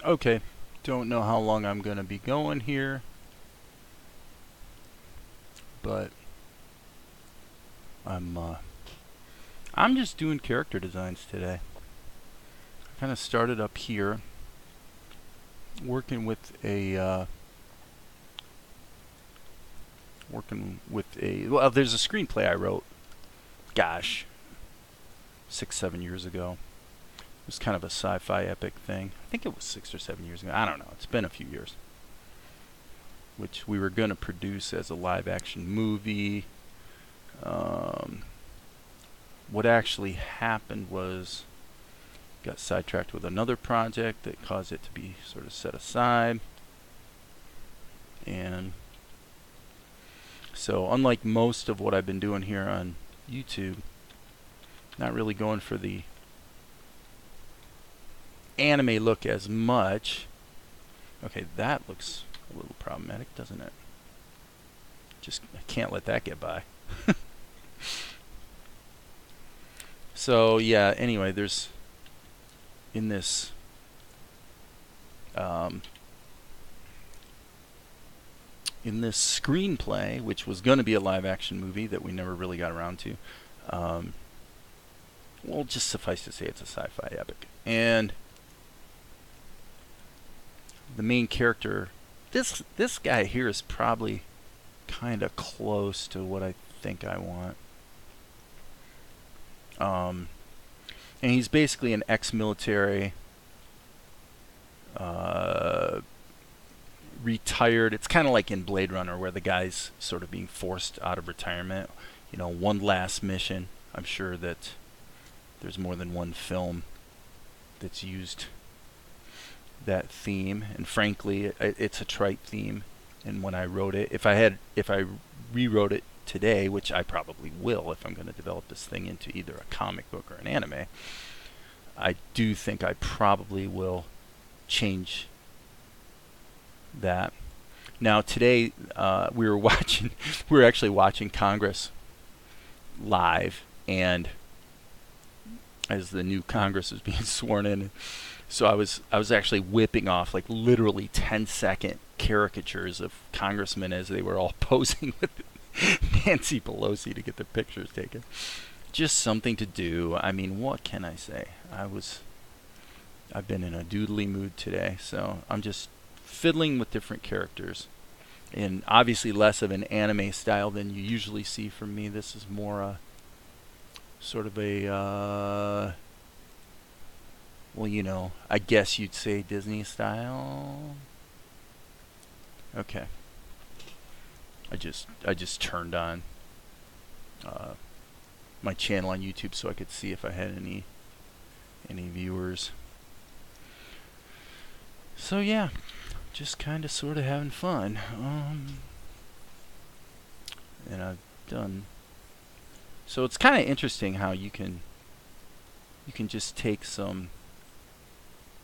Okay, don't know how long I'm gonna be going here, but I'm uh, I'm just doing character designs today. I kind of started up here, working with a well. There's a screenplay I wrote. Gosh, 6, 7 years ago. It was kind of a sci-fi epic thing. I think it was 6 or 7 years ago. I don't know. It's been a few years. Which we were gonna produce as a live-action movie. Um, what actually happened was got sidetracked with another project that caused it to be sort of set aside. And so unlike most of what I've been doing here on YouTube, not really going for the anime look as much. Okay, that looks a little problematic, doesn't it? Just, I can't let that get by. So yeah, anyway, there's in this screenplay, which was going to be a live action movie that we never really got around to. Well, just suffice to say it's a sci-fi epic. And the main character, this guy here is probably kind of close to what I think I want. And he's basically an ex-military, retired. It's kind of like in Blade Runner, where the guy's sort of being forced out of retirement. You know, one last mission. I'm sure that there's more than one film that's used that theme, and frankly, it's a trite theme. And when I wrote it, if I rewrote it today, which I probably will if I'm going to develop this thing into either a comic book or an anime, I do think I probably will change that. Now today we were actually watching Congress live, and as the new Congress was being sworn in, so I was actually whipping off like literally 10-second caricatures of congressmen as they were all posing with Nancy Pelosi to get their pictures taken. Just something to do. I mean, what can I say? I've been in a doodly mood today, so I'm just fiddling with different characters. And obviously less of an anime style than you usually see from me. This is more a sort of a well, you know, I guess you'd say Disney style. Okay. I just turned on my channel on YouTube so I could see if I had any viewers. So yeah, just kind of sort of having fun. And I've done. So it's kind of interesting how you can just take some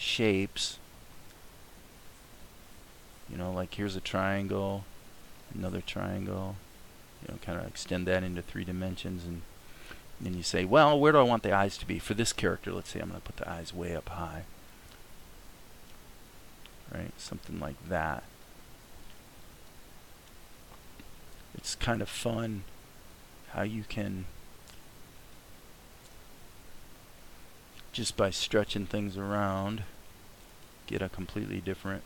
shapes. You know, like here's a triangle, another triangle. You know, kind of extend that into 3 dimensions, and then you say, well, where do I want the eyes to be? For this character, let's say I'm going to put the eyes way up high. Right? Something like that. It's kind of fun how you can, just by stretching things around, get a completely different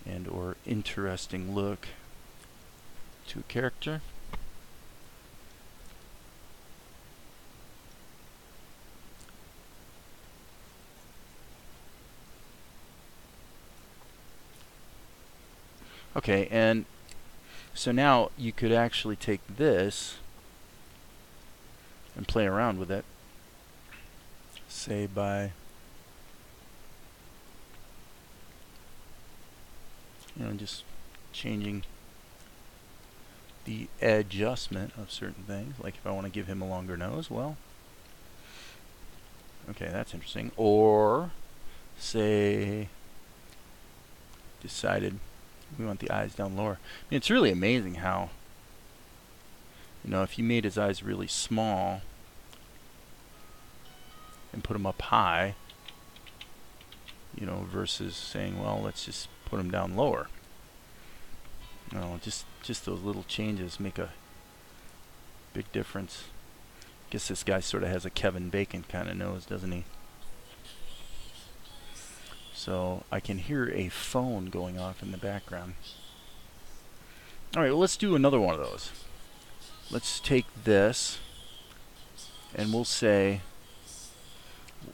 and or interesting look to a character. Okay, and so now you could actually take this and play around with it. Say by, you know, just changing the adjustment of certain things. Like if I want to give him a longer nose, well, okay, that's interesting. Or say decided we want the eyes down lower. I mean, it's really amazing how, you know, if you made his eyes really small and put them up high, you know, versus saying, well, let's just put them down lower. You know, just those little changes make a big difference. Guess this guy sort of has a Kevin Bacon kind of nose, doesn't he? So I can hear a phone going off in the background. Alright, well, let's do another one of those. Let's take this and we'll say,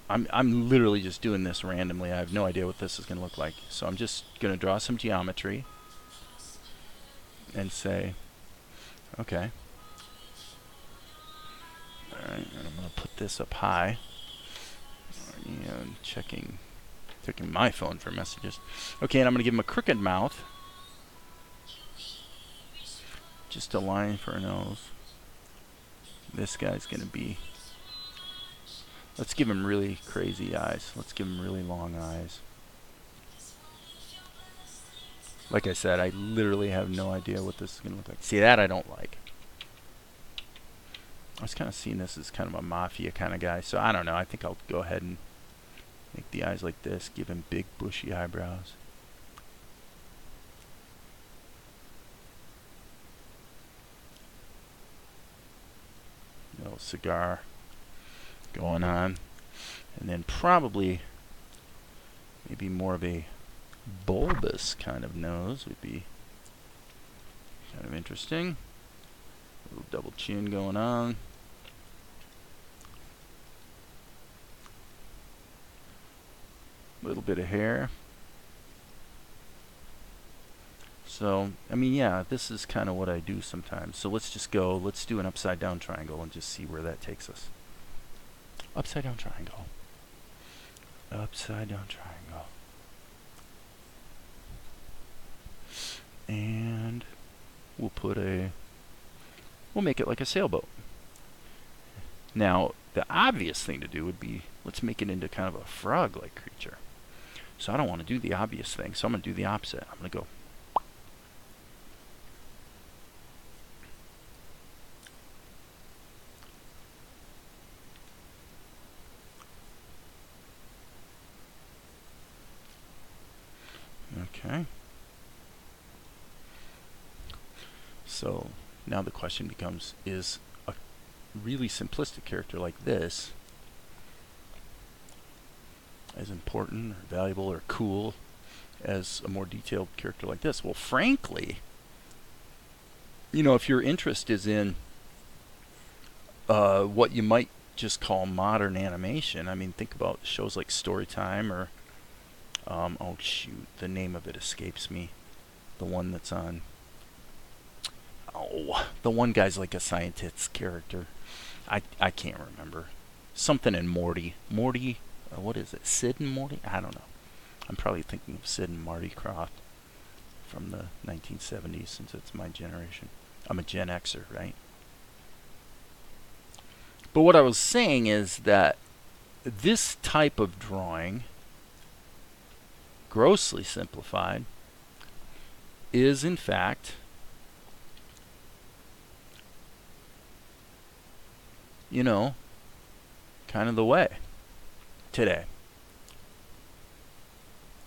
I'm literally just doing this randomly. I have no idea what this is going to look like. So I'm just going to draw some geometry and say, okay. Alright, and I'm going to put this up high. And checking my phone for messages. Okay, and I'm going to give him a crooked mouth. Just a line for a nose. This guy's going to be... Let's give him really crazy eyes. Let's give him really long eyes. Like I said, I literally have no idea what this is going to look like. See, that I don't like. I was kind of seeing this as kind of a mafia kind of guy. So I don't know. I think I'll go ahead and make the eyes like this. Give him big bushy eyebrows. Little cigar going on. And then probably maybe more of a bulbous kind of nose would be kind of interesting. A little double chin going on. A little bit of hair. So, I mean, yeah, this is kind of what I do sometimes. So let's just go, let's do an upside down triangle and just see where that takes us. Upside down triangle. Upside down triangle. And we'll put we'll make it like a sailboat. Now, the obvious thing to do would be, let's make it into kind of a frog-like creature. So I don't want to do the obvious thing, so I'm going to do the opposite. I'm going to go. Okay. So now the question becomes, is a really simplistic character like this as important or valuable or cool as a more detailed character like this? Well, frankly, you know, if your interest is in what you might just call modern animation, I mean, think about shows like Storytime or oh shoot, the name of it escapes me. The one that's on, oh, the one guy's like a scientist character. I can't remember. Something in Morty. Morty, what is it? Sid and Morty? I don't know. I'm probably thinking of Sid and Marty Krofft from the 1970s, since it's my generation. I'm a Gen Xer, right? But what I was saying is that this type of drawing, grossly simplified, is in fact you know, kind of the way today.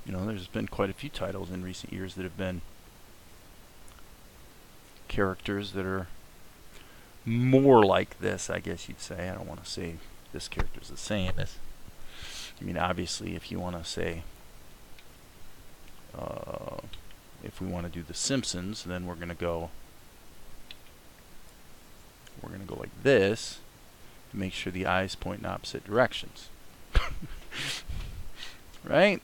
You know, there's been quite a few titles in recent years that have been characters that are more like this, I guess you'd say. I don't want to say this character's the same as, I mean, obviously, if you want to say, if we want to do The Simpsons, then we're going to go like this to make sure the eyes point in opposite directions. Right?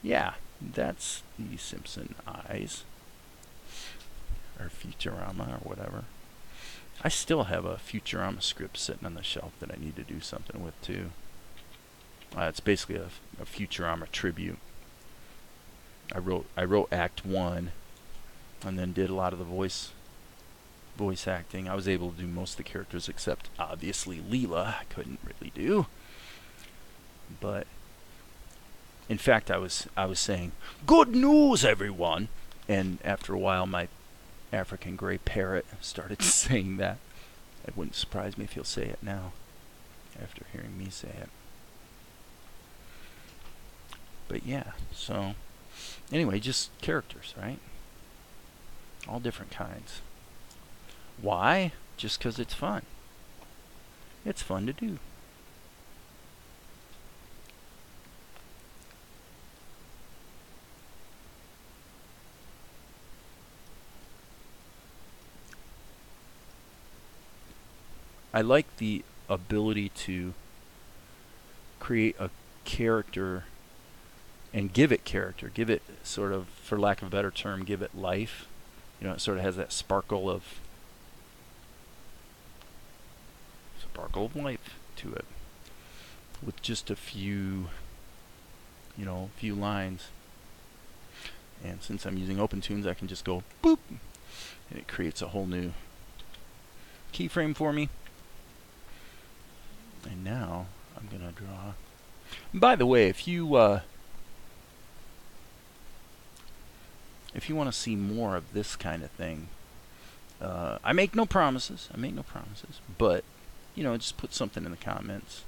Yeah, that's the Simpson eyes. Or Futurama or whatever. I still have a Futurama script sitting on the shelf that I need to do something with too. It's basically a Futurama tribute. I wrote Act 1 and then did a lot of the voice acting. I was able to do most of the characters except obviously Leela. I couldn't really do. But in fact, I was saying, "Good news, everyone!" And after a while, my African gray parrot started saying that. It wouldn't surprise me if he'll say it now, after hearing me say it. But yeah, so anyway, just characters, right? All different kinds. Why? Just because it's fun. It's fun to do. I like the ability to create a character and give it character, give it sort of, for lack of a better term, give it life. You know, it sort of has that sparkle of life to it, with just a few, few lines. And since I'm using OpenTunes, I can just go boop, and it creates a whole new keyframe for me. And now I'm gonna draw. And by the way, if you want to see more of this kind of thing, I make no promises. But just put something in the comments.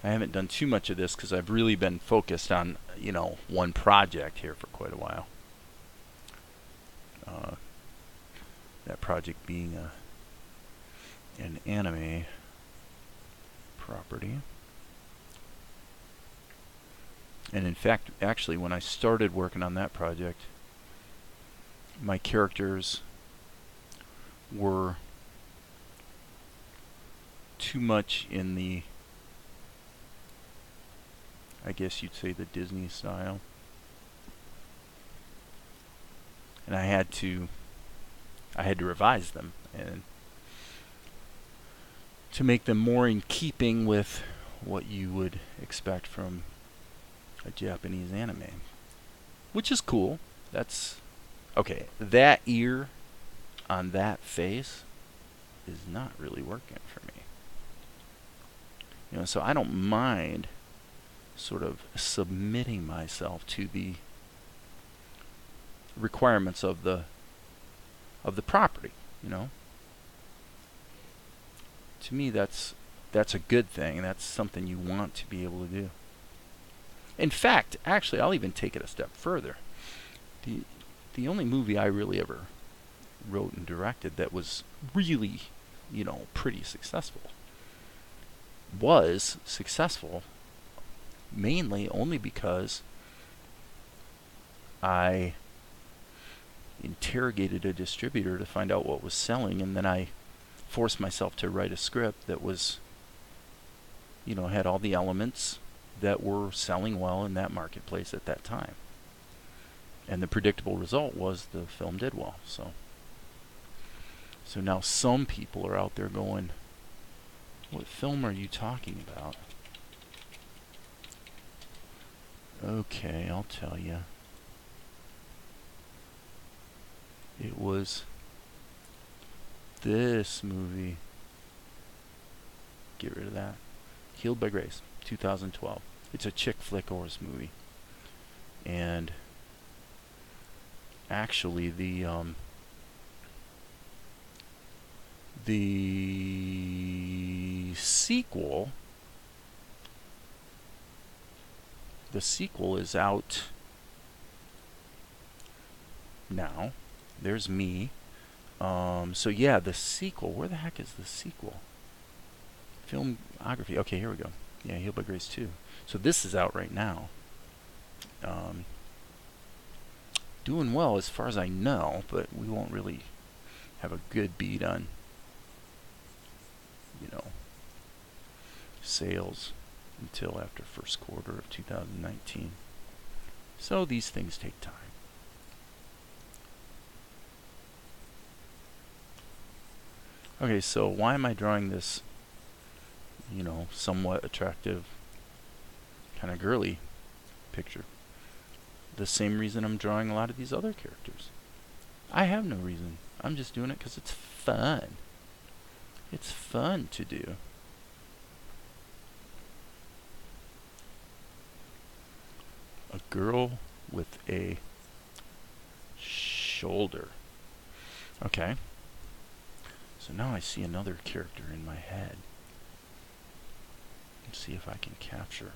I haven't done too much of this because I've really been focused on one project here for quite a while. That project being an anime property. And in fact, actually, when I started working on that project, my characters were too much in the, I guess you'd say, the Disney style. And I had to revise them and to make them more in keeping with what you would expect from a Japanese anime, which is cool. That's okay. That ear on that face is not really working for me. So I don't mind sort of submitting myself to the requirements of the property. To me, that's a good thing. That's something you want to be able to do. In fact, actually, I'll even take it a step further. The only movie I really ever wrote and directed that was really, pretty successful was successful mainly only because I interrogated a distributor to find out what was selling, and then I forced myself to write a script that was, had all the elements that were selling well in that marketplace at that time. And the predictable result was the film did well. So now some people are out there going, what film are you talking about? Okay, I'll tell you. It was this movie. Get rid of that. Healed by Grace, 2012. It's a chick flick horror movie. And actually the sequel is out now. There's me. So yeah, the sequel. Where the heck is the sequel? Filmography. Okay, here we go. Yeah, Healed by Grace 2. So this is out right now. Doing well as far as I know, but we won't really have a good beat on, sales until after first quarter of 2019. So these things take time. Okay, so why am I drawing this, somewhat attractive, kind of girly picture? The same reason I'm drawing a lot of these other characters. I have no reason. I'm just doing it because it's fun. It's fun to do. A girl with a shoulder. Okay. So now I see another character in my head. Let's see if I can capture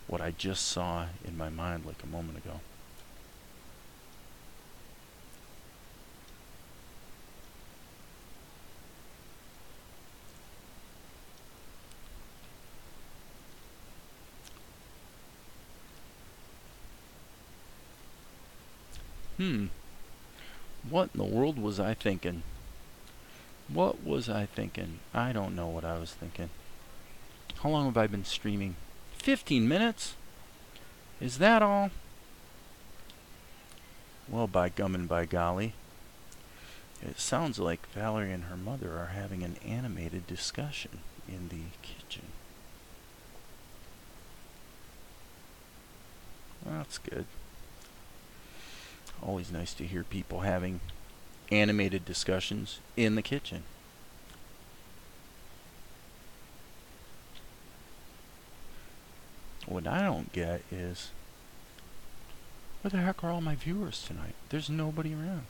what I just saw in my mind like a moment ago. What in the world was I thinking? What was I thinking? I don't know what I was thinking. How long have I been streaming? 15 minutes? Is that all? Well, by gum and by golly. It sounds like Valerie and her mother are having an animated discussion in the kitchen. Well, that's good. Always nice to hear people having animated discussions in the kitchen. What I don't get is, where the heck are all my viewers tonight? There's nobody around.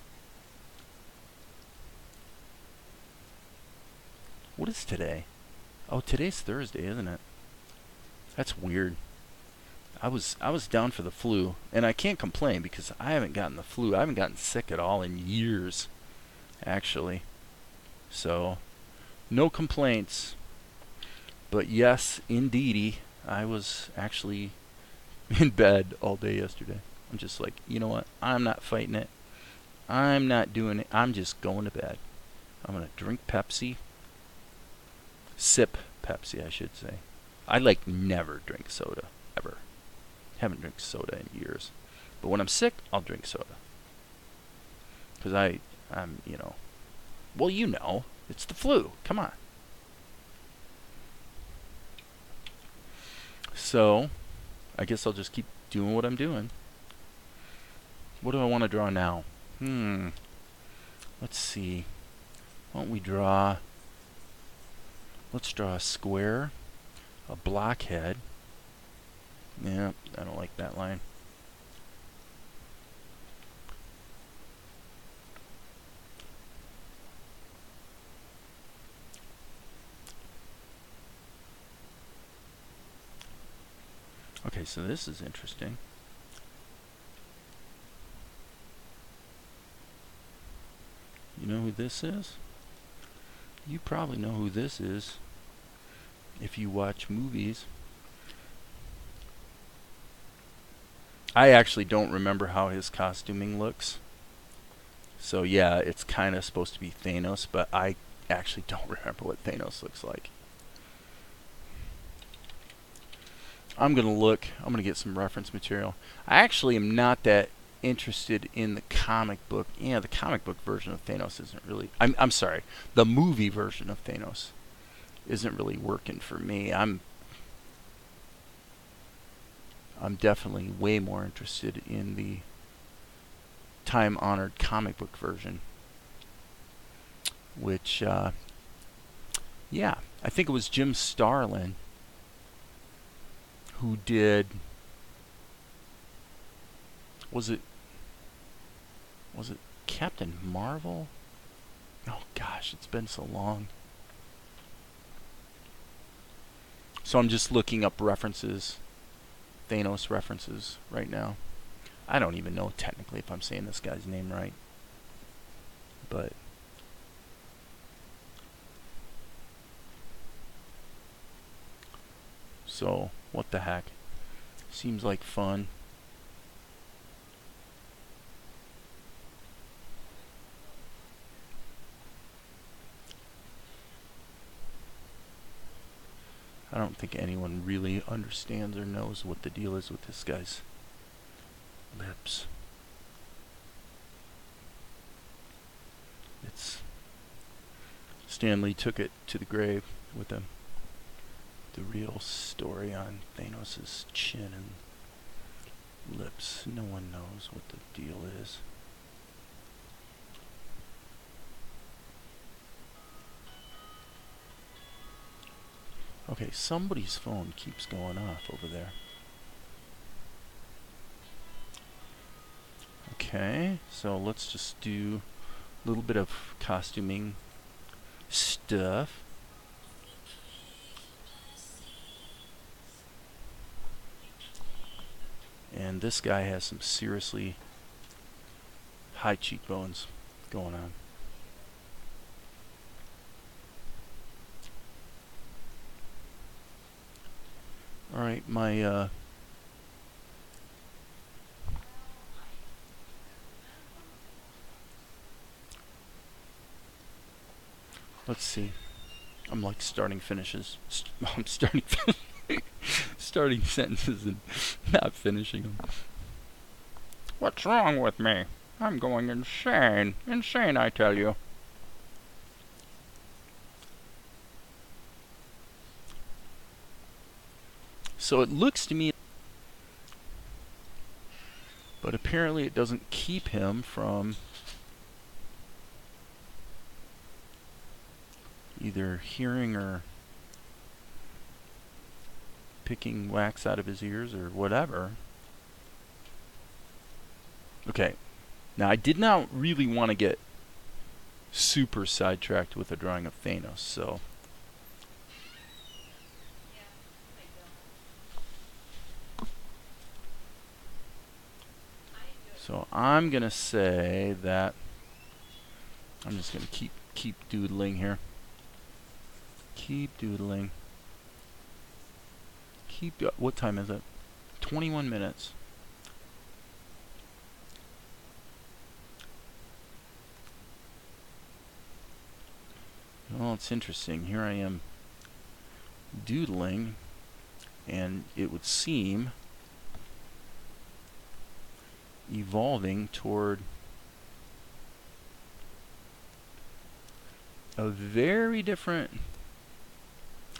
What is today? Oh, today's Thursday, isn't it? That's weird. I was down for the flu, and I can't complain because I haven't gotten the flu. I haven't gotten sick at all in years, actually. So, no complaints. But yes, indeedy, I was actually in bed all day yesterday. I'm just like, you know what? I'm not fighting it. I'm not doing it. I'm just going to bed. I'm going to drink Pepsi. Sip Pepsi, I should say. I never drink soda, ever. Haven't drank soda in years. But when I'm sick, I'll drink soda. Because I'm, well, it's the flu. Come on. So, I guess I'll just keep doing what I'm doing. What do I want to draw now? Let's see. Why don't we draw... Let's draw a square, a blockhead. Yeah, I don't like that line. Okay, so this is interesting. You know who this is? You probably know who this is if you watch movies. I actually don't remember how his costuming looks. So yeah, it's kind of supposed to be Thanos, but I actually don't remember what Thanos looks like. I'm going to get some reference material. I actually am not that interested in the comic book. Yeah, the comic book version of Thanos isn't really... I'm sorry, the movie version of Thanos isn't really working for me. I'm definitely way more interested in the time-honored comic book version, which, yeah, I think it was Jim Starlin who did... Was it Captain Marvel? Oh gosh, it's been so long. So I'm just looking up references, Thanos references right now. I don't even know technically if I'm saying this guy's name right. But so, what the heck? Seems like fun. I don't think anyone really understands or knows what the deal is with this guy's lips. It's... Stan Lee took it to the grave with him. The real story on Thanos' chin and lips. No one knows what the deal is. Okay, somebody's phone keeps going off over there. Okay, so let's just do a little bit of costuming stuff. And this guy has some seriously high cheekbones going on. Alright, my let's see. I'm like starting finishes. I'm starting starting sentences and not finishing them. What's wrong with me? I'm going insane. Insane, I tell you. So it looks to me, but apparently it doesn't keep him from either hearing or picking wax out of his ears or whatever. Okay, now I did not really want to get super sidetracked with a drawing of Thanos, so I'm gonna say that I'm just gonna keep doodling here. Keep doodling. What time is it? 21 minutes. Well, it's interesting. Here I am doodling, and it would seem evolving toward a very different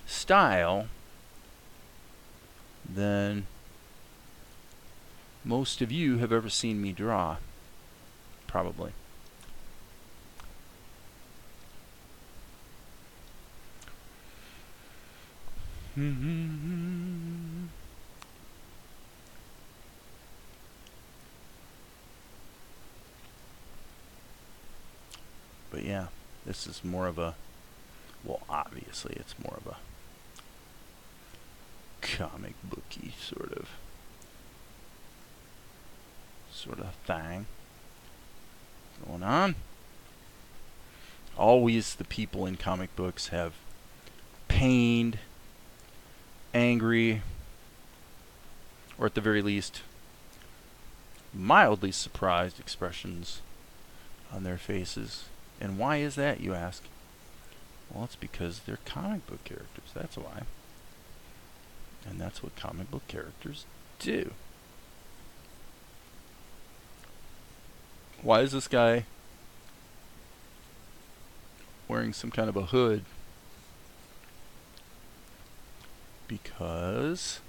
style than most of you have ever seen me draw, probably. But yeah, this is more of a, well, obviously it's more of a comic booky sort of thing going on. Always the people in comic books have pained, angry, or at the very least mildly surprised expressions on their faces. And why is that, you ask? Well, it's because they're comic book characters, that's why. And that's what comic book characters do. Why is this guy wearing some kind of a hood? Because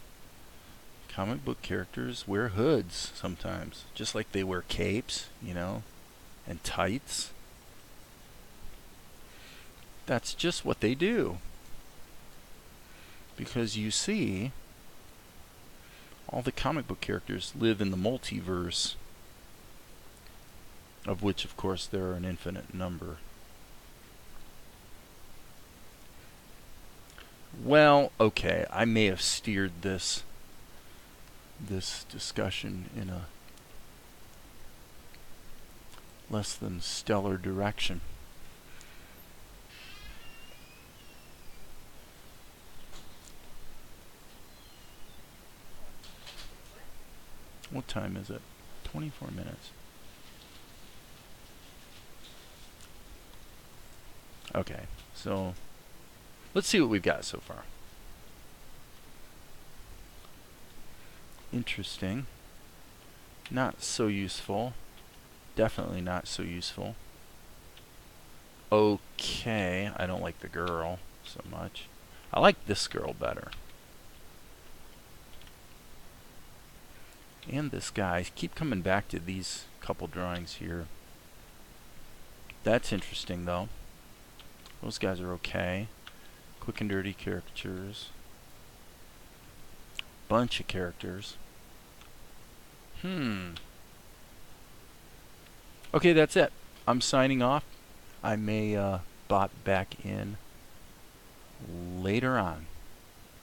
comic book characters wear hoods sometimes, just like they wear capes, you know, and tights. That's just what they do. Because you see, all the comic book characters live in the multiverse, of which, of course, there are an infinite number. Well, okay, I may have steered this discussion in a less than stellar direction. What time is it? 24 minutes. Okay, so let's see what we've got so far. Interesting. Not so useful. Definitely not so useful. Okay, I don't like the girl so much. I like this girl better. And this guy. I keep coming back to these couple drawings here. That's interesting, though. Those guys are okay. Quick and dirty caricatures. Bunch of characters. Okay, that's it. I'm signing off. I may bot back in later on.